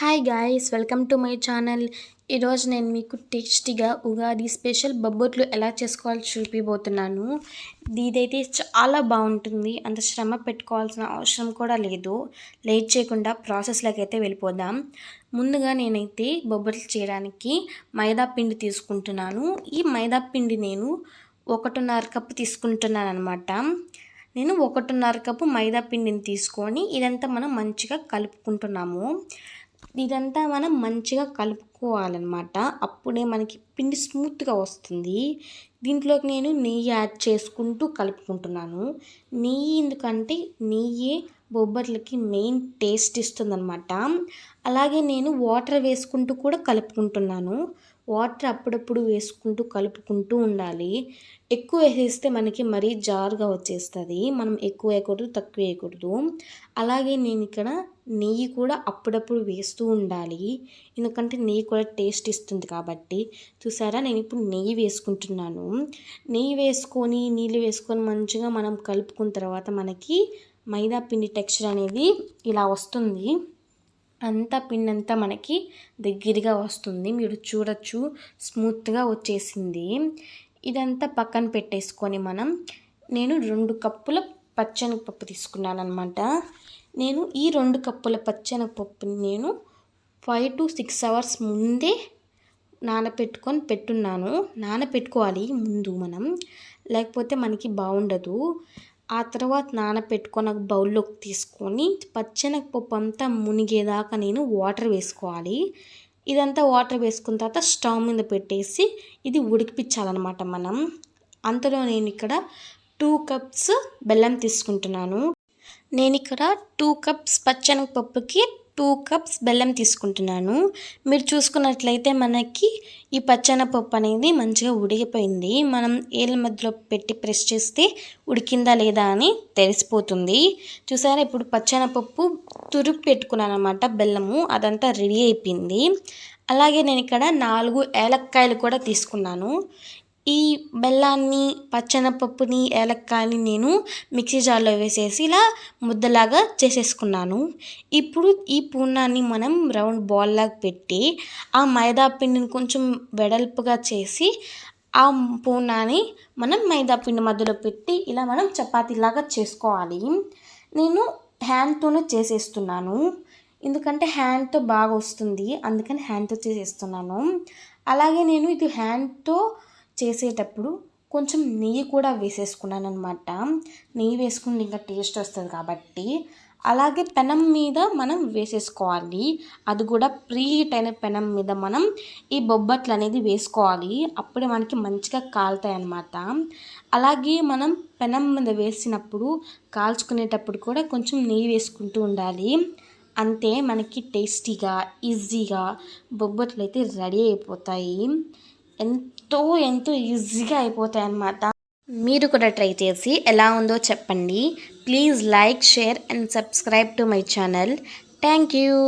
Hi guys, welcome to my channel. ఈరోజు నేను మీకు టేస్టీగా ఉగాది స్పెషల్ బొబ్బట్లు ఎలా చేసుకోవాలో చూపిపోతున్నాను. ఇదైతే చాలా బాగుంటుంది. అంత శ్రమ పెట్టుకోవాల్సిన అవసరం కూడా లేదు. లేట్ చేయకుండా ప్రాసెస్లోకి అయితే వెళ్ళిపోదాం. ముందుగా నేనైతే బొబ్బట్లు చేయడానికి మైదా పిండి తీసుకుంటున్నాను. ఈ మైదా పిండి నేను 1.5 కప్పు తీసుకుంటున్నాను అనమాట. నేను 1.5 కప్పు మైదా పిండిని తీసుకొని ఇదంతా మనం మంచిగా కలుపుకుంటున్నాము. ఇదంతా మనం మంచిగా కలుపుకోవాలన్నమాట. అప్పుడే మనకి పిండి స్మూత్గా వస్తుంది. దీంట్లోకి నేను నెయ్యి యాడ్ చేసుకుంటూ కలుపుకుంటున్నాను. నెయ్యి ఎందుకంటే నెయ్యి బొబ్బట్లకి మెయిన్ టేస్ట్ ఇస్తుందన్నమాట. అలాగే నేను వాటర్ వేసుకుంటూ కూడా కలుపుకుంటున్నాను. వాటర్ అప్పుడప్పుడు వేసుకుంటూ కలుపుకుంటూ ఉండాలి. ఎక్కువ వేసేస్తే మనకి మరీ జారుగా వచ్చేస్తుంది. మనం ఎక్కువ వేయకూడదు, తక్కువ వేయకూడదు. అలాగే నేను ఇక్కడ నెయ్యి కూడా అప్పుడప్పుడు వేస్తూ ఉండాలి. ఎందుకంటే నెయ్యి కూడా టేస్ట్ ఇస్తుంది కాబట్టి. చూసారా, నేను ఇప్పుడు నెయ్యి వేసుకుంటున్నాను. నెయ్యి వేసుకొని నీళ్ళు వేసుకొని మంచిగా మనం కలుపుకున్న తర్వాత మనకి మైదా పిండి టెక్స్చర్ అనేది ఇలా వస్తుంది. అంతా పిండి అంతా మనకి దగ్గరగా వస్తుంది. మీరు చూడొచ్చు, స్మూత్గా వచ్చేసింది. ఇదంతా పక్కన పెట్టేసుకొని నేను 2 కప్పుల పచ్చెనగపప్పు తీసుకున్నాను అనమాట. నేను ఈ 2 కప్పుల పచ్చెనగపప్పుని నేను 5 to 6 అవర్స్ ముందే నానపెట్టుకోవాలి ముందు మనం, లేకపోతే మనకి బాగుండదు. ఆ తర్వాత నానపెట్టుకొని ఒక బౌల్లోకి తీసుకొని పచ్చెనగపప్పు అంతా మునిగేదాకా నేను వాటర్ వేసుకోవాలి. ఇదంతా వాటర్ వేసుకున్న తర్వాత స్టవ్ మీద పెట్టేసి ఇది ఉడికిపించాలన్నమాట మనం. అంతలో నేను ఇక్కడ 2 కప్స్ బెల్లం తీసుకుంటున్నాను. నేను ఇక్కడ 2 కప్స్ పచ్చెనగపప్పుకి 2 కప్స్ బెల్లం తీసుకుంటున్నాను. మీరు చూసుకున్నట్లయితే మనకి ఈ పచ్చెనగపప్పు అనేది మంచిగా ఉడికిపోయింది. మనం ఏళ్ళ మధ్యలో పెట్టి ప్రెస్ చేస్తే ఉడికిందా లేదా అని తెలిసిపోతుంది. చూసారా, ఇప్పుడు పచ్చెనగపప్పు తురుపు పెట్టుకున్నాను అనమాట. బెల్లము అదంతా రెడీ అయిపోయింది. అలాగే నేను ఇక్కడ 4 ఏలక్కాయలు కూడా తీసుకున్నాను. ఈ బెల్లాన్ని, పచ్చెనగపప్పుని, ఏలక్కాయని నేను మిక్సీ జార్లో వేసేసి ఇలా ముద్దలాగా చేసేసుకున్నాను. ఇప్పుడు ఈ పూర్ణాన్ని మనం రౌండ్ బాల్ లాగా పెట్టి ఆ మైదా పిండిని కొంచెం వెడల్పుగా చేసి ఆ పూర్ణాన్ని మనం మైదా పిండి మధ్యలో పెట్టి ఇలా మనం చపాతీలాగా చేసుకోవాలి. నేను హ్యాండ్తోనే చేసేస్తున్నాను. ఎందుకంటే హ్యాండ్తో బాగా వస్తుంది, అందుకని హ్యాండ్తో చేసేస్తున్నాను. అలాగే నేను ఇది హ్యాండ్తో చేసేటప్పుడు కొంచెం నెయ్యి కూడా వేసేసుకున్నాను అనమాట. నెయ్యి వేసుకుంటే ఇంకా టేస్ట్ వస్తుంది కాబట్టి. అలాగే పెనం మీద మనం వేసేసుకోవాలి. అది కూడా ప్రీహీట్ అయిన పెనం మీద మనం ఈ బొబ్బట్లు అనేది వేసుకోవాలి. అప్పుడే మనకి మంచిగా కాలుతాయి అన్నమాట. అలాగే మనం పెనం మీద వేసినప్పుడు కాల్చుకునేటప్పుడు కూడా కొంచెం నెయ్యి వేసుకుంటూ ఉండాలి. అంతే, మనకి టేస్టీగా ఈజీగా బొబ్బట్లు అయితే రెడీ అయిపోతాయి. ఎంతో ఈజీగా అయిపోతాయి అన్నమాట. మీరు కూడా ట్రై చేసి ఎలా ఉందో చెప్పండి. Please like, share and subscribe to my channel. Thank you.